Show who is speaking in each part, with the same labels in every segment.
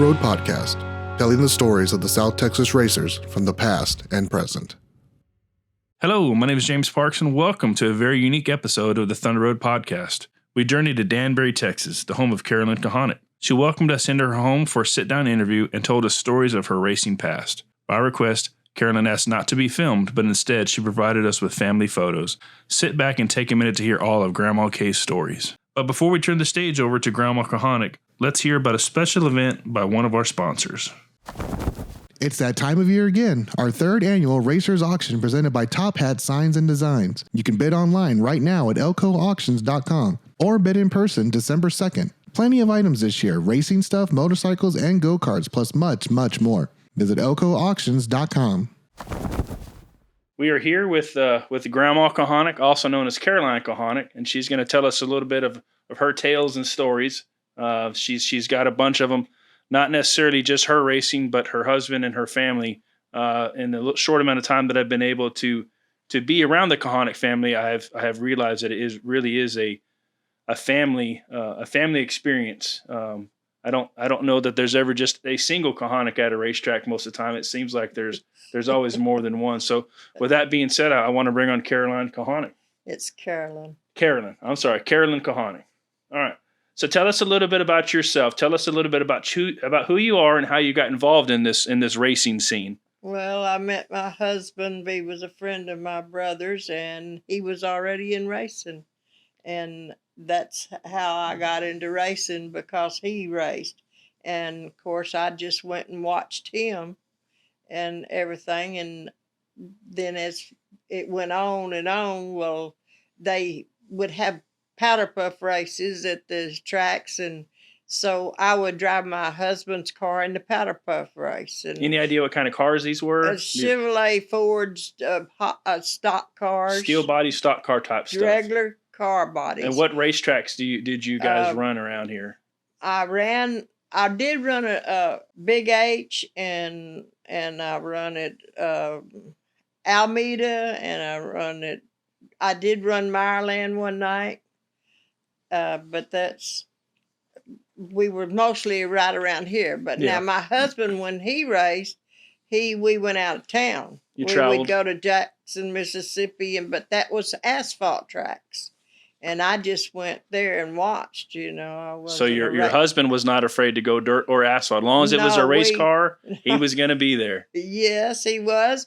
Speaker 1: Road Podcast, telling the stories of the South Texas racers from the past and present.
Speaker 2: Hello, my name is James Parks, and welcome to a very unique episode of the Thunder Road Podcast. We journeyed to Danbury, Texas, the home of Carolyn Kulhanek. She welcomed us into her home for a sit-down interview and told us stories of her racing past. By request, Carolyn asked not to be filmed, but instead she provided us with family photos. Sit back and take a minute to hear all of Grandma Kay's stories. But before we turn the stage over to Grandma Kulhanek, let's hear about a special event by one of our sponsors.
Speaker 1: It's that time of year again, our third annual Racers Auction presented by Top Hat Signs and Designs. You can bid online right now at elcoauctions.com or bid in person December 2nd. Plenty of items this year, racing stuff, motorcycles, and go-karts, plus much, much more. Visit elcoauctions.com.
Speaker 2: We are here with Grandma Kulhanek, also known as Carolyn Kulhanek, and she's going to tell us a little bit of her tales and stories. She's got a bunch of them, not necessarily just her racing, but her husband and her family. In the short amount of time that I've been able to be around the Kulhanek family, I have realized that it really is a family experience. I don't know that there's ever just a single Kulhanek at a racetrack. Most of the time, it seems like there's always more than one. So, with that being said, I want to bring on Carolyn Kulhanek.
Speaker 3: It's Carolyn.
Speaker 2: Carolyn Kulhanek. All right. So, tell us a little bit about yourself. Tell us a little bit about who you are and how you got involved in this racing scene.
Speaker 3: Well, I met my husband. He was a friend of my brother's, and he was already in racing, and that's how I got into racing, because he raced. And of course I just went and watched him and everything. And then as it went on and on, well, they would have powder puff races at the tracks. And so I would drive my husband's car in the powder puff race. And
Speaker 2: any idea what kind of cars these were?
Speaker 3: Chevrolet, Ford's, stock cars.
Speaker 2: Steel body, stock car type stuff.
Speaker 3: Regular car bodies.
Speaker 2: And what racetracks did you guys run around here?
Speaker 3: I did run a Big H, and I run at Alameda, and I did run Mireland one night, but we were mostly right around here. But
Speaker 2: yeah.
Speaker 3: Now my husband, when he raced, we went out of town.
Speaker 2: You traveled?
Speaker 3: We'd go to Jackson, Mississippi, but that was asphalt tracks. And I just went there and watched,
Speaker 2: So your husband was not afraid to go dirt or asphalt. As long as it was a race car, he was going to be there.
Speaker 3: Yes, he was.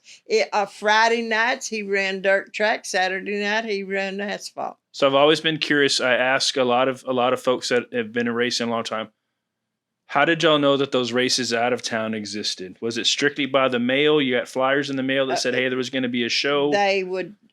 Speaker 3: Friday nights, he ran dirt track. Saturday night, he ran asphalt.
Speaker 2: So I've always been curious. I ask a lot of folks that have been in racing a long time, how did y'all know that those races out of town existed? Was it strictly by the mail? You got flyers in the mail that said, hey, there was going to be a show?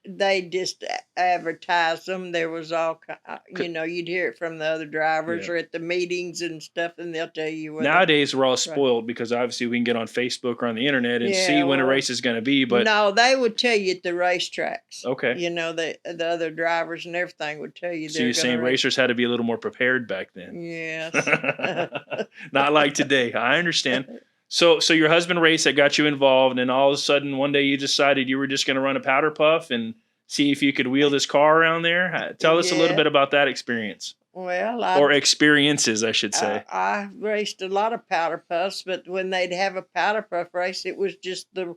Speaker 3: They just advertised them. There was all, you'd hear it from the other drivers or at the meetings and stuff, and they'll tell you.
Speaker 2: Nowadays, we're all spoiled because obviously we can get on Facebook or on the internet and see when a race is going to be. But
Speaker 3: no, they would tell you at the racetracks.
Speaker 2: Okay.
Speaker 3: The other drivers and everything would tell you.
Speaker 2: So you're saying racers had to be a little more prepared back then?
Speaker 3: Yes.
Speaker 2: Not like today. I understand. So your husband raced, that got you involved, and all of a sudden one day you decided you were just going to run a powder puff and see if you could wheel this car around there. Tell us a little bit about that experience.
Speaker 3: Well,
Speaker 2: or experiences, I should say.
Speaker 3: I raced a lot of powder puffs, but when they'd have a powder puff race, it was just the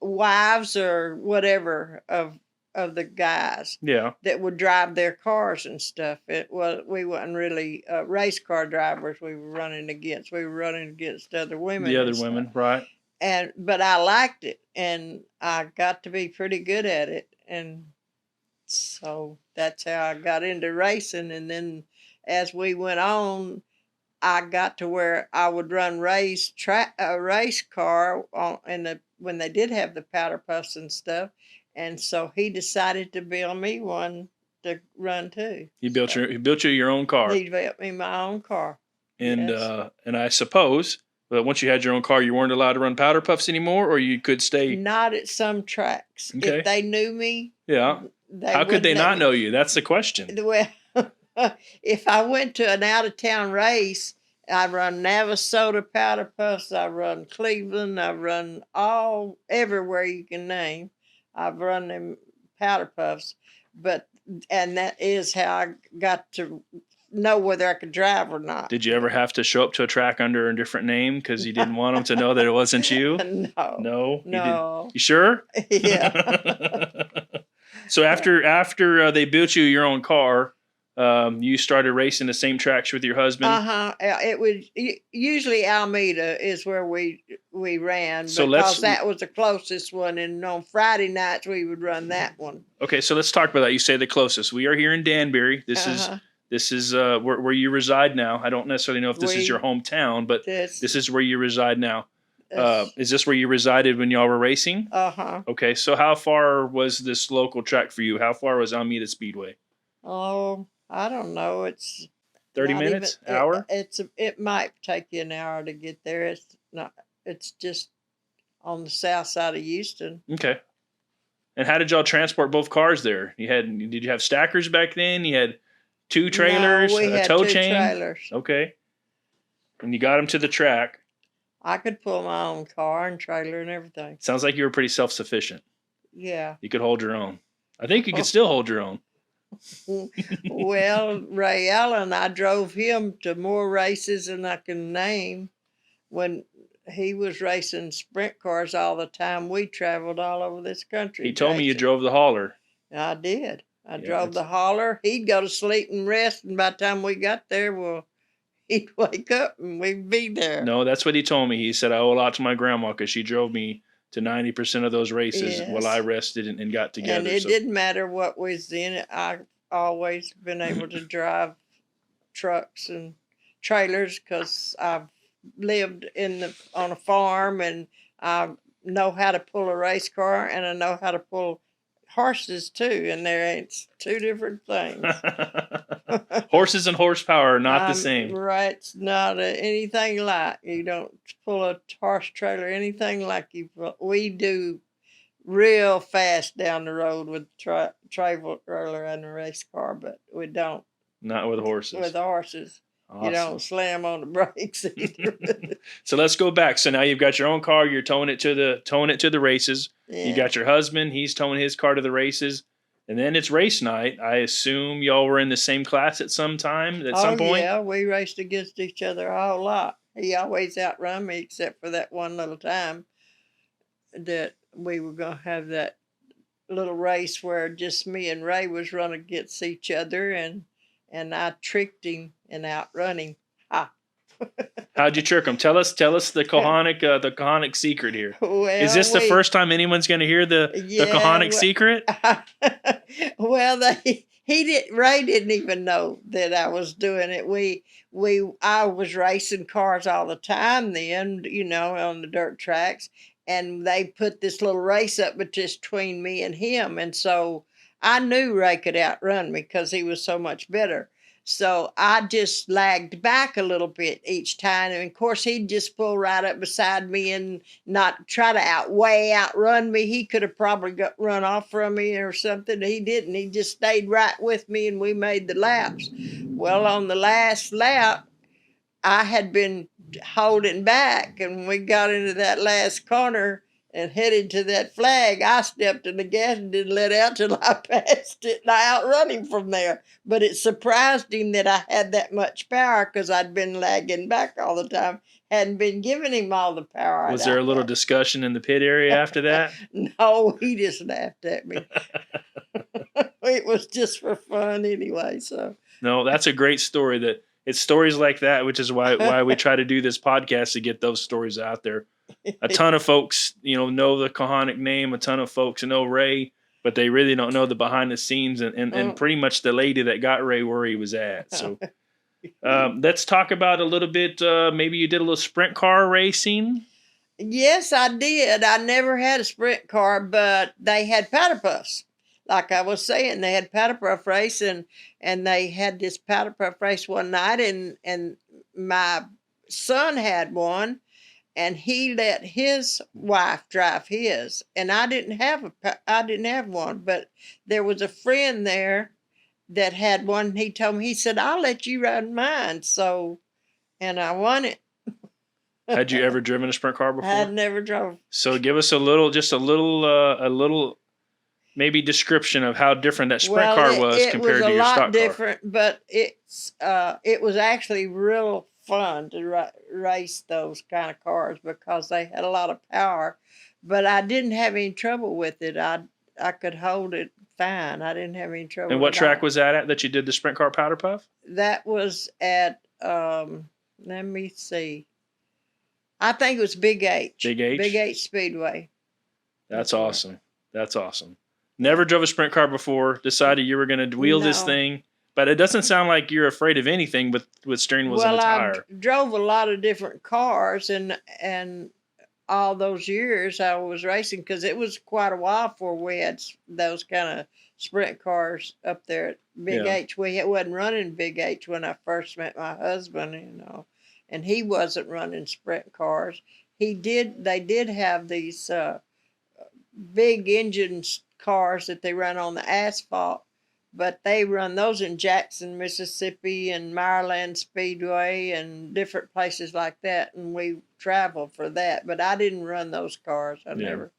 Speaker 3: wives or whatever of the guys that would drive their cars and stuff. We wasn't really race car drivers we were running against. We were running against other women.
Speaker 2: The other women, right.
Speaker 3: But I liked it, and I got to be pretty good at it. And so that's how I got into racing. And then as we went on, I got to where I would run a race car when they did have the powder puffs and stuff. And so he decided to build me one to run too.
Speaker 2: He built you your own car.
Speaker 3: He built me my own car.
Speaker 2: And
Speaker 3: yes.
Speaker 2: And I suppose that once you had your own car, you weren't allowed to run powder puffs anymore, or you could stay.
Speaker 3: Not at some tracks.
Speaker 2: Okay.
Speaker 3: If they knew me.
Speaker 2: Yeah. How could they not know you? That's the question.
Speaker 3: Well, if I went to an out of town race, I run Navasota powder puffs. I run Cleveland. I run everywhere you can name. I've run them powder puffs, and that is how I got to know whether I could drive or not.
Speaker 2: Did you ever have to show up to a track under a different name because you didn't want them to know that it wasn't you?
Speaker 3: No.
Speaker 2: No?
Speaker 3: No.
Speaker 2: You sure?
Speaker 3: Yeah.
Speaker 2: So after they built you your own car, you started racing the same tracks with your husband?
Speaker 3: It was usually Alameda is where we ran,
Speaker 2: So
Speaker 3: because that was the closest one, and on Friday nights we would run that one.
Speaker 2: Okay, so let's talk about that. You say the closest. We are here in Danbury. This is where you reside now. I don't necessarily know if this is your hometown, but this is where you reside now. Is this where you resided when y'all were racing? Okay, so how far was this local track for you? How far was Alameda Speedway?
Speaker 3: Oh, I don't know. It's
Speaker 2: 30 minutes, hour?
Speaker 3: It might take you an hour to get there. It's not. It's just on the south side of Houston.
Speaker 2: Okay. And how did y'all transport both cars there? Did you have stackers back then? You had 2 trailers,
Speaker 3: no, we
Speaker 2: a
Speaker 3: had
Speaker 2: tow
Speaker 3: 2
Speaker 2: chain?
Speaker 3: trailers.
Speaker 2: Okay. And you got them to the track.
Speaker 3: I could pull my own car and trailer and everything.
Speaker 2: Sounds like you were pretty self-sufficient.
Speaker 3: Yeah.
Speaker 2: You could hold your own. I think you could still hold your own.
Speaker 3: Well, Ray Allen, I drove him to more races than I can name. When he was racing sprint cars all the time, we traveled all over this country.
Speaker 2: He told me you drove the hauler.
Speaker 3: I did. I drove the hauler. He'd go to sleep and rest, and by the time we got there, well, he'd wake up and we'd be there.
Speaker 2: No, that's what he told me. He said, I owe a lot to my grandma because she drove me to 90% of those races while I rested and got together.
Speaker 3: And it didn't matter what was in it. I've always been able to drive trucks and trailers because I've lived on a farm, and I know how to pull a race car, and I know how to pull horses too, and there ain't 2 different things.
Speaker 2: Horses and horsepower are not the same.
Speaker 3: Right, it's not anything like. You don't pull a horse trailer anything like we do real fast down the road with trailer and a race car, but we don't.
Speaker 2: Not with horses.
Speaker 3: With horses. Awesome. You don't slam on the brakes either.
Speaker 2: So let's go back. So now you've got your own car. You're towing it to the races. Yeah. You got your husband. He's towing his car to the races. And then it's race night. I assume y'all were in the same class at some time, at some point?
Speaker 3: Yeah, we raced against each other a whole lot. He always outrun me, except for that one little time that we were going to have that little race where just me and Ray was running against each other, and I tricked him and outrun him.
Speaker 2: How'd you trick him? Tell us the Kulhanek secret here.
Speaker 3: Well,
Speaker 2: is this the first time anyone's going to hear the Kulhanek secret?
Speaker 3: Well, Ray didn't even know that I was doing it. I was racing cars all the time then, on the dirt tracks, and they put this little race up between me and him, and so I knew Ray could outrun me because he was so much better. So I just lagged back a little bit each time. And of course, he'd just pull right up beside me and not try to outrun me. He could have probably run off from me or something. He didn't. He just stayed right with me, and we made the laps. Well, on the last lap, I had been holding back, and we got into that last corner and headed to that flag. I stepped in the gas and didn't let out till I passed it, and I outrun him from there. But it surprised him that I had that much power because I'd been lagging back all the time, hadn't been giving him all the power.
Speaker 2: Was there a little discussion in the pit area after that?
Speaker 3: No, he just laughed at me. It was just for fun anyway. So
Speaker 2: no, that's a great story. It's stories like that, which is why we try to do this podcast, to get those stories out there. A ton of folks, know the Kulhanek name. A ton of folks know Ray, but they really don't know the behind the scenes and pretty much the lady that got Ray where he was at. So let's talk about a little bit. Maybe you did a little sprint car racing.
Speaker 3: Yes, I did. I never had a sprint car, but they had powder puffs. Like I was saying, they had powder puff race, and they had this powder puff race one night, and my son had one, and he let his wife drive his, and I didn't have one, but there was a friend there that had one. And he told me, he said, "I'll let you ride mine." So, and I won it.
Speaker 2: Had you ever driven a sprint car before?
Speaker 3: I had never drove.
Speaker 2: So give us a little maybe description of how different that sprint car was compared to your stock car.
Speaker 3: It was a lot different, but it was actually real fun to race those kind of cars because they had a lot of power. But I didn't have any trouble with it. I could hold it fine. I didn't have any trouble.
Speaker 2: And what track was that at that you did the sprint car powder puff?
Speaker 3: That was at let me see. I think it was Big H.
Speaker 2: Big H?
Speaker 3: Big H Speedway.
Speaker 2: That's awesome. That's awesome. Never drove a sprint car before, decided you were going to wheel this thing. But it doesn't sound like you're afraid of anything with steering wheels and a tire.
Speaker 3: Well, I drove a lot of different cars, and all those years I was racing, because it was quite a while before we had those kind of sprint cars up there at Big H. We wasn't running Big H when I first met my husband, and he wasn't running sprint cars. They did have these big engine cars that they run on the asphalt, but they run those in Jackson, Mississippi, and Maryland Speedway and different places like that, and we traveled for that. But I didn't run those cars. I never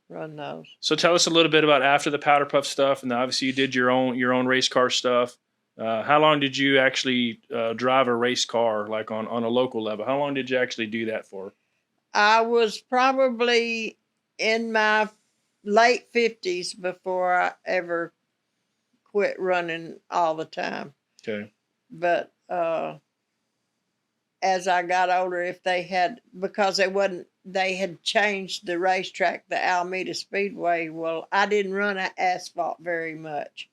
Speaker 3: run those.
Speaker 2: So tell us a little bit about after the powder puff stuff, and obviously you did your own race car stuff. How long did you actually drive a race car, like on a local level? How long did you actually do that for?
Speaker 3: I was probably in my late 50s before I ever quit running all the time.
Speaker 2: Okay.
Speaker 3: But as I got older, because they had changed the racetrack, the Alameda Speedway. Well, I didn't run asphalt very much,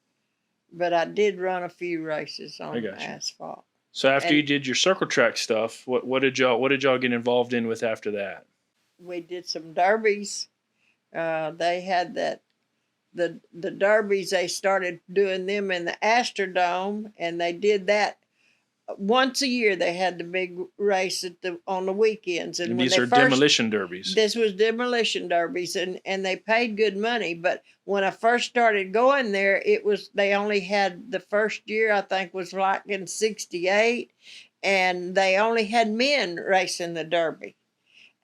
Speaker 3: but I did run a few races on asphalt.
Speaker 2: So after you did your circle track stuff, what did y'all get involved in with after that?
Speaker 3: We did some derbies. They had the derbies. They started doing them in the Astrodome, and they did that once a year. They had the big race on the weekends, and
Speaker 2: these are demolition derbies.
Speaker 3: This was demolition derbies, and they paid good money. But when I first started going there, they only had the first year, I think, was like in '68, and they only had men racing the derby.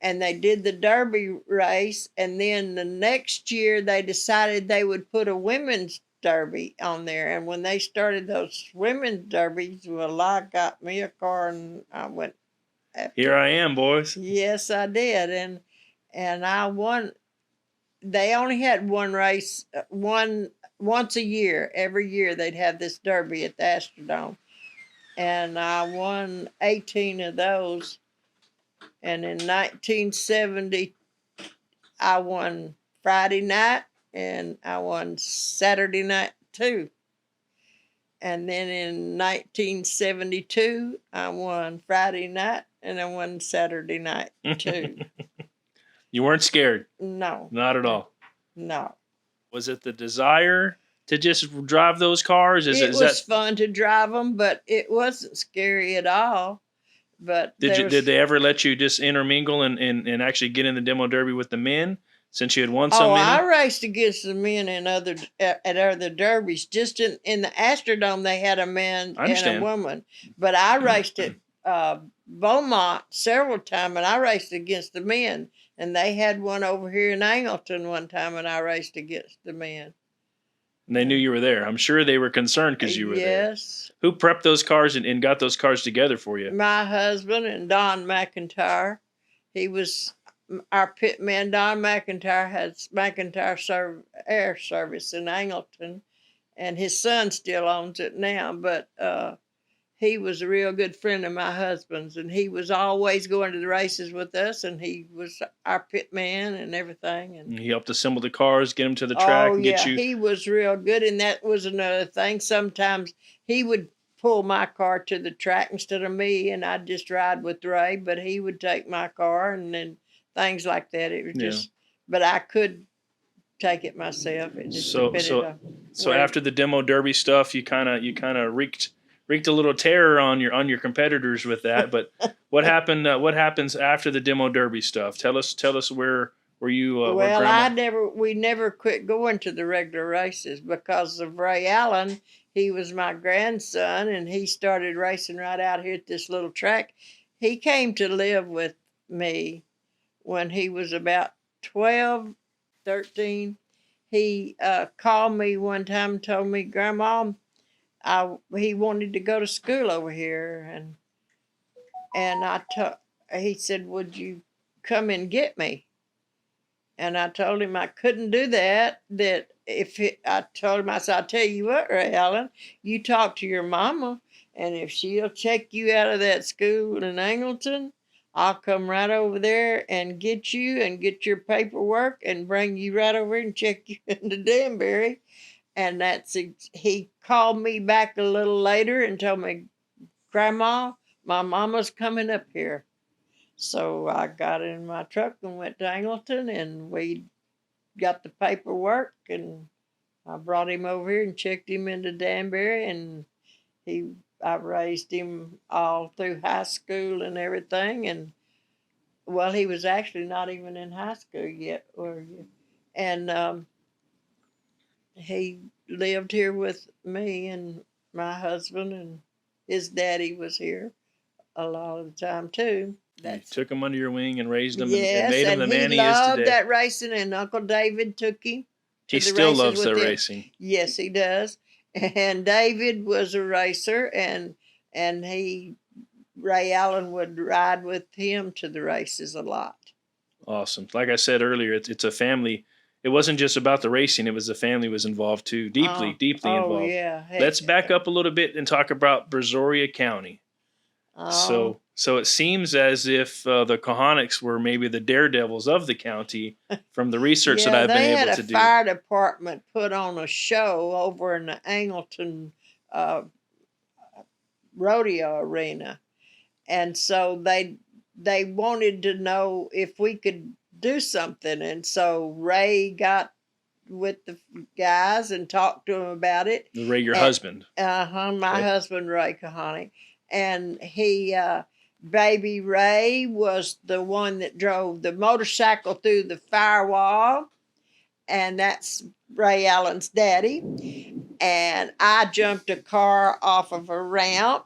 Speaker 3: And they did the derby race, and then the next year they decided they would put a women's derby on there. And when they started those women's derbies, well, I got me a car and I went.
Speaker 2: Here I am, boys.
Speaker 3: Yes, I did, and I won. They only had one race, once a year. Every year they'd have this derby at the Astrodome, and I won 18 of those. And in 1970, I won Friday night, and I won Saturday night too. And then in 1972, I won Friday night, and I won Saturday night too.
Speaker 2: You weren't scared?
Speaker 3: No.
Speaker 2: Not at all?
Speaker 3: No.
Speaker 2: Was it the desire to just drive those cars?
Speaker 3: It was fun to drive them, but it wasn't scary at all. But
Speaker 2: did they ever let you just intermingle and actually get in the demo derby with the men, since you had won so many?
Speaker 3: I raced against the men at other derbies. Just in the Astrodome, they had a man and a woman. But I raced at Beaumont several times, and I raced against the men. And they had one over here in Angleton one time, and I raced against the men.
Speaker 2: And they knew you were there. I'm sure they were concerned because you were there.
Speaker 3: Yes.
Speaker 2: Who prepped those cars and got those cars together for you?
Speaker 3: My husband and Don McIntyre. He was our pit man. Don McIntyre has McIntyre Air Service in Angleton, and his son still owns it now. But he was a real good friend of my husband's, and he was always going to the races with us, and he was our pit man and everything. And
Speaker 2: he helped assemble the cars, get them to the track, and get you.
Speaker 3: He was real good, and that was another thing. Sometimes he would pull my car to the track instead of me, and I'd just ride with Ray, but he would take my car, and then things like that. It was just, but I could take it myself. It just
Speaker 2: so after the demo derby stuff, you kind of wreaked a little terror on your competitors with that. But what happened? What happens after the demo derby stuff? Tell us where you.
Speaker 3: We never quit going to the regular races because of Ray Allen. He was my grandson, and he started racing right out here at this little track. He came to live with me when he was about 12, 13. he called me one time and told me, Grandma, he wanted to go to school over here, and he said, would you come and get me? And I told him I couldn't do that. I told him, I said, I'll tell you what, Ray Allen, you talk to your mama, and if she'll check you out of that school in Angleton, I'll come right over there and get you and get your paperwork and bring you right over and check you into Danbury. And he called me back a little later and told me, Grandma, my mama's coming up here. So I got in my truck and went to Angleton, and we got the paperwork, and I brought him over here and checked him into Danbury, and I raised him all through high school and everything. And well, he was actually not even in high school yet, and he lived here with me and my husband, and his daddy was here a lot of the time too.
Speaker 2: You took him under your wing and raised him,
Speaker 3: yes,
Speaker 2: and made him the man he is today.
Speaker 3: He loved that racing, and Uncle David took him.
Speaker 2: He still loves the racing.
Speaker 3: Yes, he does. And David was a racer, and Ray Allen would ride with him to the races a lot.
Speaker 2: Awesome. Like I said earlier, it's a family. It wasn't just about the racing. It was the family was involved too, deeply involved.
Speaker 3: Oh, yeah.
Speaker 2: Let's back up a little bit and talk about Brazoria County. So it seems as if the Kulhaneks were maybe the daredevils of the county from the research that I've been able to do.
Speaker 3: They had a fire department put on a show over in the Angleton rodeo arena. And so they wanted to know if we could do something. And so Ray got with the guys and talked to them about it.
Speaker 2: Ray, your husband.
Speaker 3: My husband, Ray Kulhanek. And Baby Ray was the one that drove the motorcycle through the firewall, and that's Ray Allen's daddy. And I jumped a car off of a ramp,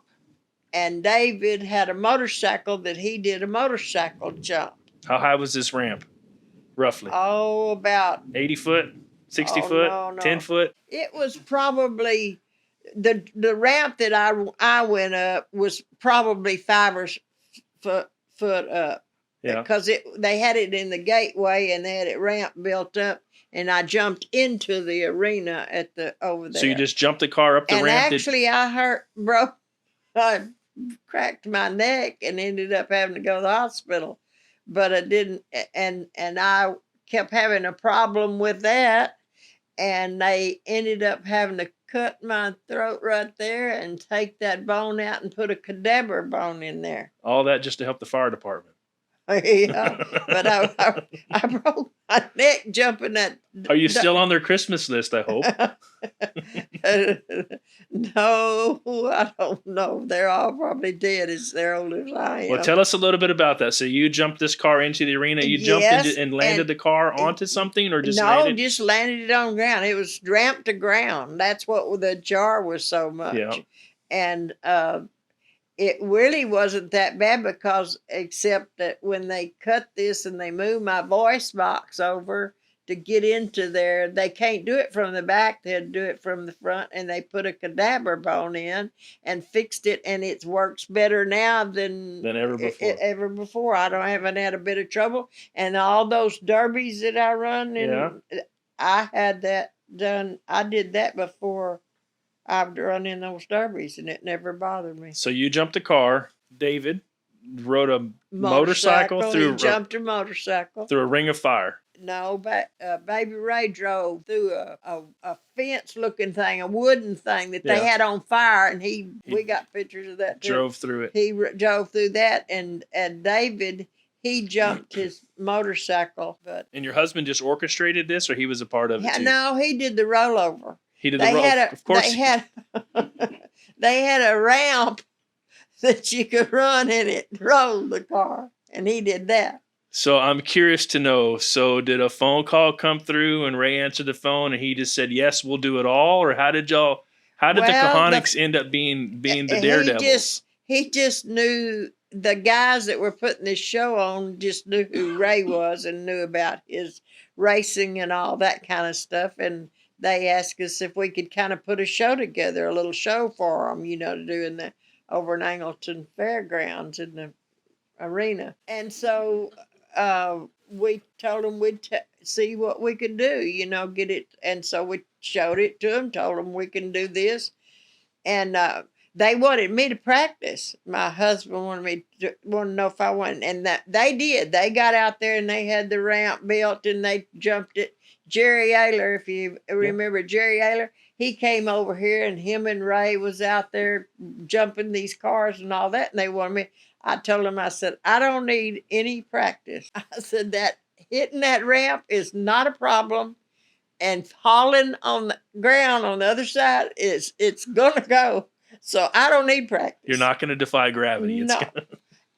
Speaker 3: and David had a motorcycle that he did a motorcycle jump.
Speaker 2: How high was this ramp, roughly?
Speaker 3: Oh, about
Speaker 2: 80 foot, 60 foot,
Speaker 3: no.
Speaker 2: 10 foot?
Speaker 3: It was probably the ramp that I went up was probably 5 foot up.
Speaker 2: Yeah.
Speaker 3: Because they had it in the gateway, and they had it ramp built up, and I jumped into the arena over there.
Speaker 2: So you just jumped the car up the ramp?
Speaker 3: And actually, I cracked my neck and ended up having to go to the hospital. But I didn't, and I kept having a problem with that, and they ended up having to cut my throat right there and take that bone out and put a cadaver bone in there.
Speaker 2: All that just to help the fire department.
Speaker 3: Yeah, but I broke my neck jumping that.
Speaker 2: Are you still on their Christmas list, I hope?
Speaker 3: No, I don't know. They're all probably dead as they're old as I am.
Speaker 2: Well, tell us a little bit about that. So you jumped this car into the arena. You jumped and landed the car onto something, or just landed?
Speaker 3: No, just landed it on ground. It was ramped to ground. That's what the jar was so much.
Speaker 2: Yeah.
Speaker 3: And it really wasn't that bad, because except that when they cut this and they moved my voice box over to get into there, they can't do it from the back. They'd do it from the front, and they put a cadaver bone in and fixed it, and it works better now than
Speaker 2: ever before.
Speaker 3: Ever before. I haven't had a bit of trouble. And all those derbies that I run, I had that done. I did that before I've run in those derbies, and it never bothered me.
Speaker 2: So you jumped a car. David rode a motorcycle through
Speaker 3: jumped a motorcycle
Speaker 2: through a ring of fire.
Speaker 3: No, Baby Ray drove through a fence-looking thing, a wooden thing that they had on fire, and we got pictures of that too.
Speaker 2: Drove through it.
Speaker 3: He drove through that, and David, he jumped his motorcycle.
Speaker 2: And your husband just orchestrated this, or he was a part of it too?
Speaker 3: No, he did the rollover.
Speaker 2: He did the rollover. Of course.
Speaker 3: They had a ramp that you could run in it, roll the car, and he did that.
Speaker 2: So I'm curious to know, so did a phone call come through and Ray answered the phone and he just said, yes, we'll do it all? Or how did the Kulhaneks end up being the daredevils?
Speaker 3: He just knew the guys that were putting this show on just knew who Ray was and knew about his racing and all that kind of stuff. And they asked us if we could kind of put a show together, a little show for them, to do in the over in Angleton Fairgrounds in the arena. And so we told them we'd see what we could do, get it. And so we showed it to them, told them we can do this. And they wanted me to practice. My husband wanted to know if I wanted, and that they did. They got out there and they had the ramp built and they jumped it. Jerry Ayler, if you remember Jerry Ayler, he came over here and him and Ray was out there jumping these cars and all that. And they wanted me. I told them, I said, I don't need any practice. I said that hitting that ramp is not a problem. And falling on the ground on the other side it's gonna go. So I don't need practice.
Speaker 2: You're not going to defy gravity.
Speaker 3: No.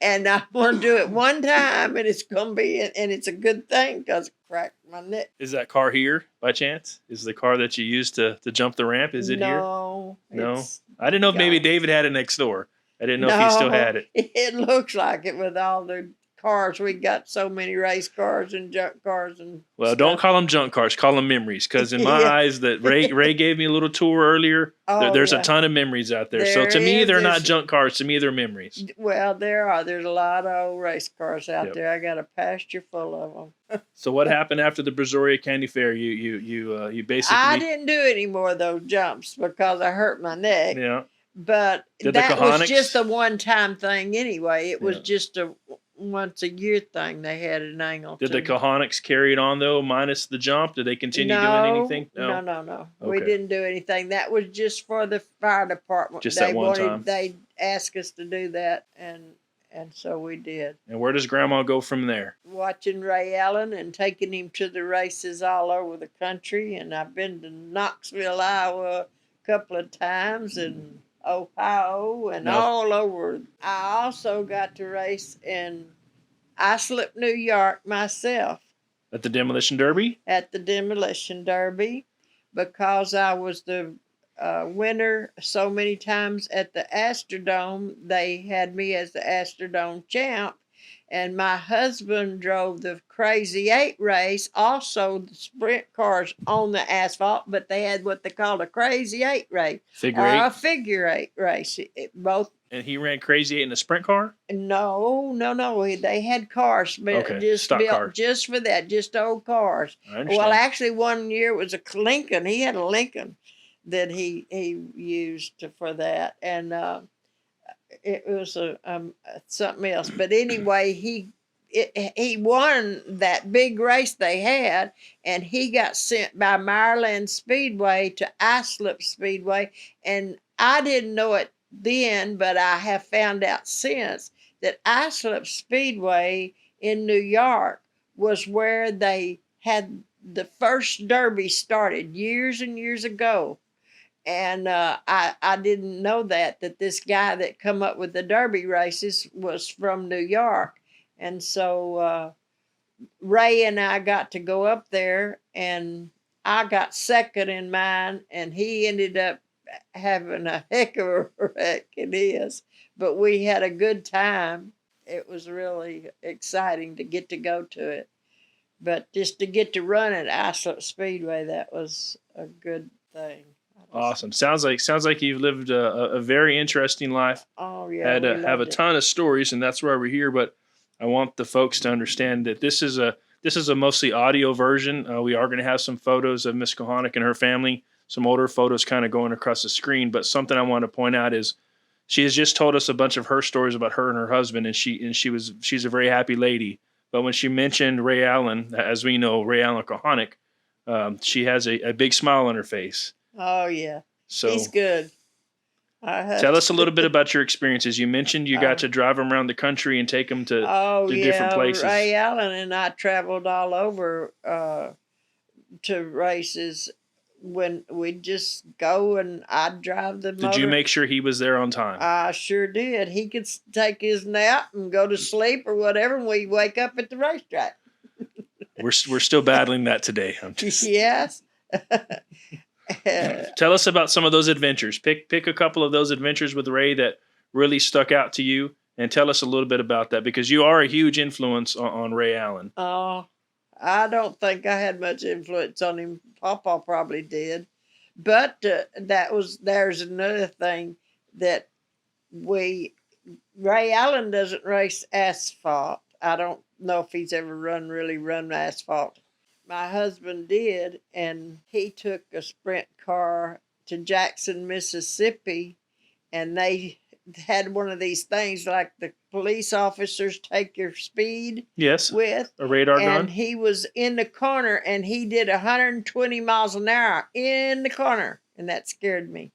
Speaker 3: And I want to do it one time, and it's going to be, and it's a good thing because it cracked my neck.
Speaker 2: Is that car here by chance? Is the car that you used to jump the ramp? Is it here?
Speaker 3: No.
Speaker 2: I didn't know if maybe David had it next door. I didn't know if he still had it.
Speaker 3: It looks like it with all the cars. We got so many race cars and junk cars and
Speaker 2: don't call them junk cars, call them memories, because in my eyes that Ray gave me a little tour earlier. There's a ton of memories out there. So to me they're not junk cars, to me they're memories.
Speaker 3: Well, there's a lot of old race cars out there. I got a pasture full of them.
Speaker 2: So what happened after the Brazoria County Fair? You basically
Speaker 3: I didn't do any more of those jumps because I hurt my neck.
Speaker 2: Yeah.
Speaker 3: But that was just a one-time thing anyway. It was just a once-a-year thing they had in Angleton.
Speaker 2: Did the Kulhaneks carry it on, though, minus the jump? Did they continue doing anything?
Speaker 3: No.
Speaker 2: Okay.
Speaker 3: We didn't do anything. That was just for the fire department.
Speaker 2: Just that one time?
Speaker 3: They asked us to do that, and so we did.
Speaker 2: And where does Grandma go from there?
Speaker 3: Watching Ray Allen and taking him to the races all over the country. And I've been to Knoxville, Iowa a couple of times, and Ohio and all over. I also got to race in Islip, New York myself.
Speaker 2: At the Demolition Derby?
Speaker 3: At the Demolition Derby, because I was the winner so many times at the Astrodome. They had me as the Astrodome champ. And my husband drove the Crazy 8 race, also the sprint cars on the asphalt, but they had what they called a Crazy 8 race. A figure 8 race. Both.
Speaker 2: And he ran Crazy 8 in a sprint car?
Speaker 3: No. They had cars
Speaker 2: stock
Speaker 3: built
Speaker 2: cars.
Speaker 3: just for that, just old cars.
Speaker 2: I understand.
Speaker 3: Well, actually, one year it was a Lincoln. He had a Lincoln that he used for that. And it was something else, but anyway, he won that big race they had, and he got sent by Maryland Speedway to Islip Speedway, and I didn't know it then, but I have found out since that Islip Speedway in New York was where they had the first Derby started years and years ago. And I didn't know that this guy that come up with the Derby races was from New York. And so Ray and I got to go up there, and I got second in mine, and he ended up having a heck of a wreck in his. But we had a good time. It was really exciting to get to go to it. But just to get to run at Islip Speedway, that was a good thing.
Speaker 2: Awesome. Sounds like you've lived a very interesting life.
Speaker 3: Oh yeah.
Speaker 2: Have a ton of stories, and that's why we're here. But I want the folks to understand that this is a mostly audio version. We are going to have some photos of Miss Kulhanek and her family, some older photos kind of going across the screen. But something I want to point out is she has just told us a bunch of her stories about her and her husband, and she's a very happy lady. But when she mentioned Ray Allen, as we know, Ray Allen Kulhanek, she has a big smile on her face.
Speaker 3: Oh, yeah.
Speaker 2: So
Speaker 3: he's good.
Speaker 2: Tell us a little bit about your experiences. You mentioned you got to drive them around the country and take them to different places.
Speaker 3: Ray Allen and I traveled all over to races when we'd just go and I'd drive the motor.
Speaker 2: Did you make sure he was there on time?
Speaker 3: I sure did. He could take his nap and go to sleep or whatever, and we'd wake up at the racetrack.
Speaker 2: We're still battling that today.
Speaker 3: Yes.
Speaker 2: Tell us about some of those adventures. Pick a couple of those adventures with Ray that really stuck out to you, and tell us a little bit about that, because you are a huge influence on Ray Allen.
Speaker 3: I don't think I had much influence on him. Papa probably did. But there's another thing that Ray Allen doesn't race asphalt. I don't know if he's ever run asphalt. My husband did, and he took a sprint car to Jackson, Mississippi, and they had one of these things like the police officers take your speed
Speaker 2: Yes.
Speaker 3: with
Speaker 2: A radar gun.
Speaker 3: And he was in the corner, and he did 120 miles an hour in the corner, and that scared me.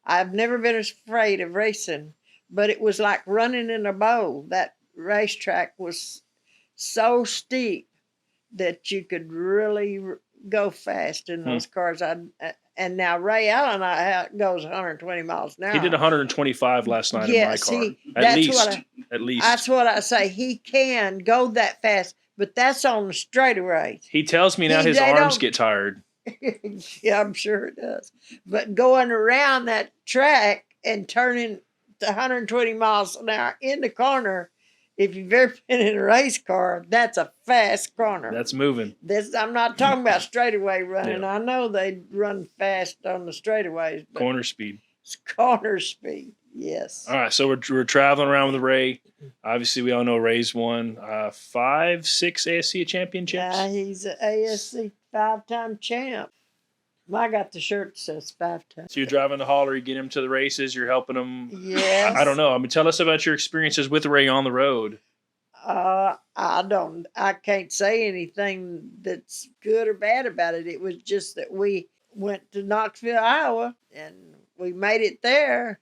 Speaker 3: I've never been afraid of racing, but it was like running in a bowl. That racetrack was so steep that you could really go fast in those cars. And now Ray Allen goes 120 miles an hour.
Speaker 2: He did 125 last night in my car. At least.
Speaker 3: That's what I say. He can go that fast, but that's on the straightaway.
Speaker 2: He tells me now his arms get tired.
Speaker 3: Yeah, I'm sure it does. But going around that track and turning to 120 miles an hour in the corner, if you've ever been in a race car, that's a fast corner.
Speaker 2: That's moving.
Speaker 3: I'm not talking about straightaway running. Yeah. I know they run fast on the straightaways. But
Speaker 2: corner speed.
Speaker 3: It's corner speed, yes.
Speaker 2: All right, so we're traveling around with Ray. Obviously, we all know Ray's won 5, 6 ASC championships.
Speaker 3: He's an ASC 5-time champ. I got the shirt that says 5 times.
Speaker 2: So you're driving the hauler, you get him to the races, you're helping him.
Speaker 3: Yes.
Speaker 2: I don't know. Tell us about your experiences with Ray on the road.
Speaker 3: I can't say anything that's good or bad about it. It was just that we went to Knoxville, Iowa, and we made it there.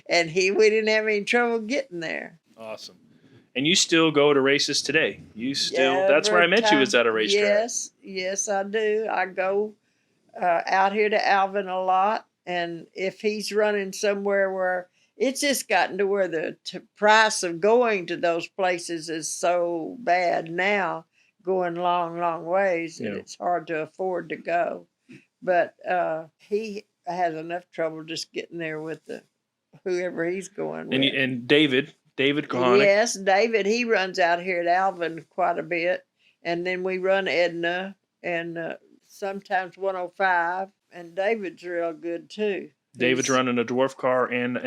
Speaker 3: And we didn't have any trouble getting there.
Speaker 2: Awesome. And you still go to races today. That's where I met you, is at a racetrack.
Speaker 3: Yes, I do. I go out here to Alvin a lot, and if he's running somewhere where it's just gotten to where the price of going to those places is so bad now, going long ways, that it's hard to afford to go. But he has enough trouble just getting there with whoever he's going with.
Speaker 2: And David Kulhanek.
Speaker 3: Yes, David, he runs out here at Alvin quite a bit, and then we run Edna and sometimes 105, and David's real good too.
Speaker 2: David's running a dwarf car, and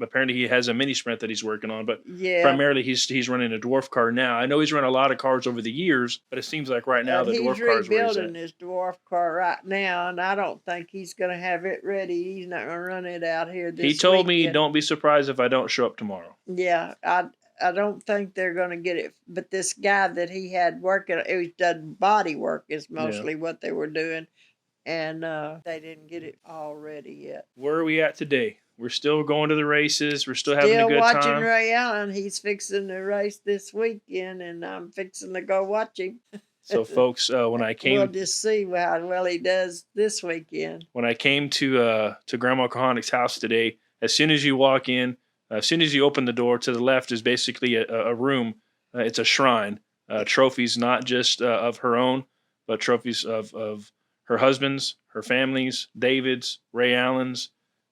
Speaker 2: apparently he has a mini sprint that he's working on, but primarily he's running a dwarf car now. I know he's run a lot of cars over the years, but it seems like right now the dwarf car is where he's at. He's
Speaker 3: rebuilding his dwarf car right now, and I don't think he's going to have it ready. He's not going to run it out here this weekend.
Speaker 2: He told me, don't be surprised if I don't show up tomorrow.
Speaker 3: Yeah, I don't think they're going to get it, but this guy that he had working, he done body work is mostly what they were doing. And they didn't get it all ready yet.
Speaker 2: Where are we at today? We're still going to the races. We're still having a good time.
Speaker 3: Still watching Ray Allen. He's fixing to race this weekend, and I'm fixing to go watch him.
Speaker 2: So, folks, when I came...
Speaker 3: We'll just see how well he does this weekend.
Speaker 2: When I came to Grandma Kulhanek's house today, as soon as you walk in, as soon as you open the door, to the left is basically a room. It's a shrine. Trophies not just of her own, but trophies of her husband's, her family's, David's, Ray Allen's.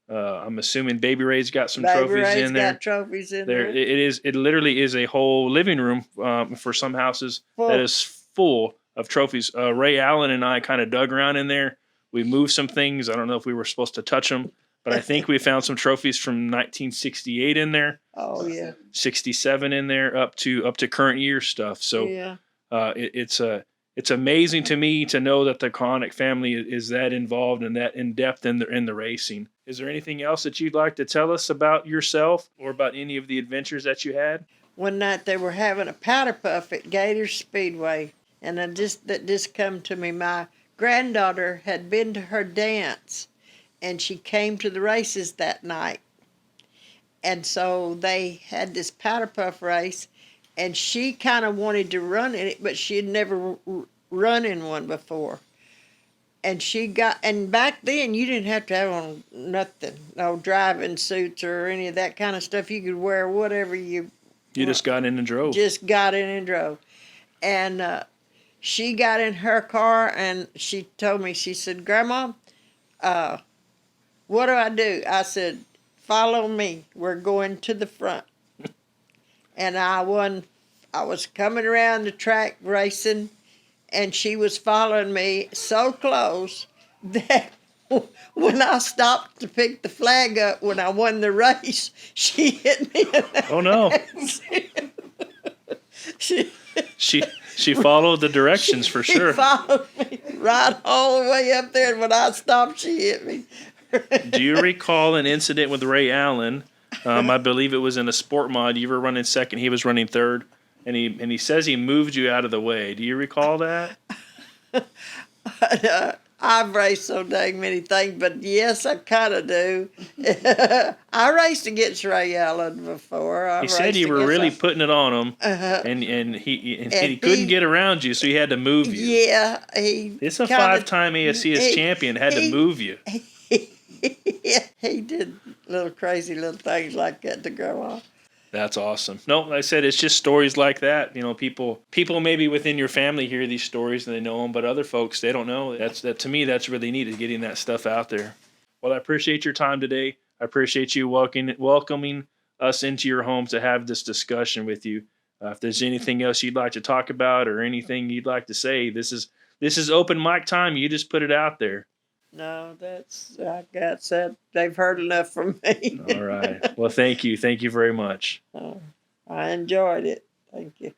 Speaker 2: I'm assuming Baby Ray's got some trophies in there.
Speaker 3: Got trophies in there.
Speaker 2: It literally is a whole living room for some houses that is full of trophies. Ray Allen and I kind of dug around in there. We moved some things. I don't know if we were supposed to touch them, but I think we found some trophies from 1968 in there.
Speaker 3: Oh yeah.
Speaker 2: 67 in there, up to current year stuff. So it's amazing to me to know that the Kulhanek family is that involved and that in depth in the racing. Is there anything else that you'd like to tell us about yourself or about any of the adventures that you had?
Speaker 3: One night they were having a powder puff at Gator Speedway, and that just come to me. My granddaughter had been to her dance, and she came to the races that night. And so they had this powder puff race, and she kind of wanted to run in it, but she had never run in one before. And and back then you didn't have to have on nothing, no driving suits or any of that kind of stuff. You could wear whatever you
Speaker 2: just got in and drove.
Speaker 3: Just got in and drove. And she got in her car, and she told me, she said, "Grandma, what do I do?" I said, "Follow me. We're going to the front." and I won. I was coming around the track racing, and she was following me so close that when I stopped to pick the flag up when I won the race, she hit me.
Speaker 2: Oh no! She followed the directions for sure.
Speaker 3: She followed me right all the way up there, and when I stopped, she hit me.
Speaker 2: Do you recall an incident with Ray Allen? I believe it was in a sport mod. You were running second, he was running third, and he says he moved you out of the way. Do you recall that?
Speaker 3: I've raced so dang many things, but yes, I kind of do. I raced against Ray Allen before.
Speaker 2: He said you were really putting it on him, and he couldn't get around you, so he had to move you.
Speaker 3: Yeah,
Speaker 2: It's a 5-time ASCS champion had to move you.
Speaker 3: He did little crazy little things like that to go on.
Speaker 2: That's awesome. No, like I said, it's just stories like that. You know, people maybe within your family hear these stories and they know them, but other folks, they don't know. That to me, that's really neat, is getting that stuff out there. Well, I appreciate your time today. I appreciate you welcoming us into your home to have this discussion with you. If there's anything else you'd like to talk about or anything you'd like to say, this is open mic time. You just put it out there.
Speaker 3: No, I got said. They've heard enough from me.
Speaker 2: All right. Well, thank you. Thank you very much.
Speaker 3: I enjoyed it. Thank you.